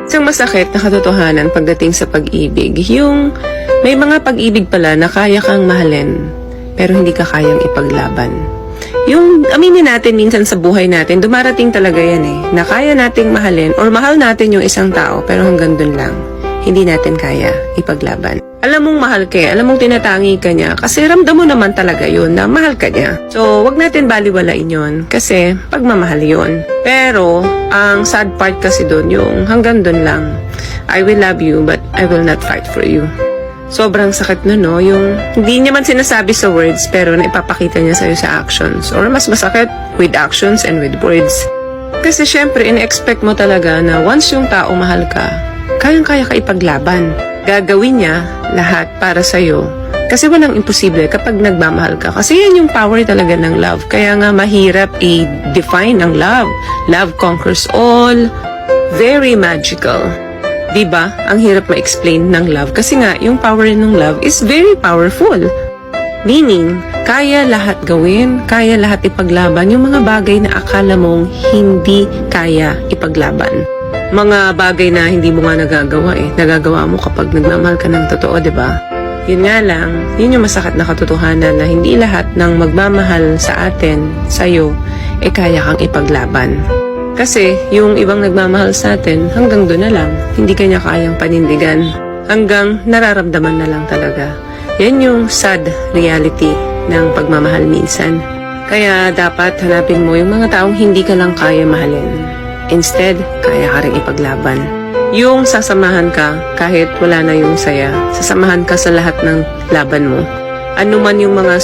Isang masakit na katotohanan pagdating sa pag-ibig, yung may mga pag-ibig pala na kaya kang mahalin, pero hindi ka kayang ipaglaban. Yung aminin natin minsan sa buhay natin, dumarating talaga yan na kaya nating mahalin or mahal natin yung isang tao, pero hanggang dun lang, hindi natin kaya ipaglaban. Alam mong mahal ka, alam mong tinatangi ka niya, kasi ramdam mo naman talaga yun na mahal ka niya. So, wag natin baliwalain yun, kasi pagmamahal yun. Pero, ang sad part kasi dun, yung hanggang dun lang. I will love you, but I will not fight for you. Sobrang sakit na, no? Yung hindi niya man sinasabi sa words, pero naipapakita niya sa'yo sa actions. Or mas masakit, with actions and with words. Kasi syempre, ina-expect mo talaga na once yung tao mahal ka, kayang-kaya ka ipaglaban. Gagawin niya lahat para sa'yo. Kasi walang imposible kapag nagmamahal ka. Kasi yan yung power talaga ng love. Kaya nga mahirap i-define ang love. Love conquers all. Very magical. Diba? Ang hirap ma-explain ng love. Kasi nga, yung power ng love is very powerful. Meaning, kaya lahat gawin, kaya lahat ipaglaban yung mga bagay na akala mong hindi kaya ipaglaban. Mga bagay na hindi mo nga nagagawa nagagawa mo kapag nagmamahal ka ng totoo, diba? Yun nga lang, yun yung masakit na katotohanan na hindi lahat ng magmamahal sa atin, sa'yo, kaya kang ipaglaban. Kasi yung ibang nagmamahal sa atin, hanggang doon na lang, hindi kanya kayang panindigan. Hanggang nararamdaman na lang talaga. Yan yung sad reality ng pagmamahal minsan. Kaya dapat hanapin mo yung mga taong hindi ka lang kaya mahalin. Instead, kaya ka rin ipaglaban. Yung sasamahan ka kahit wala na yung saya. Sasamahan ka sa lahat ng laban mo. Ano man yung mga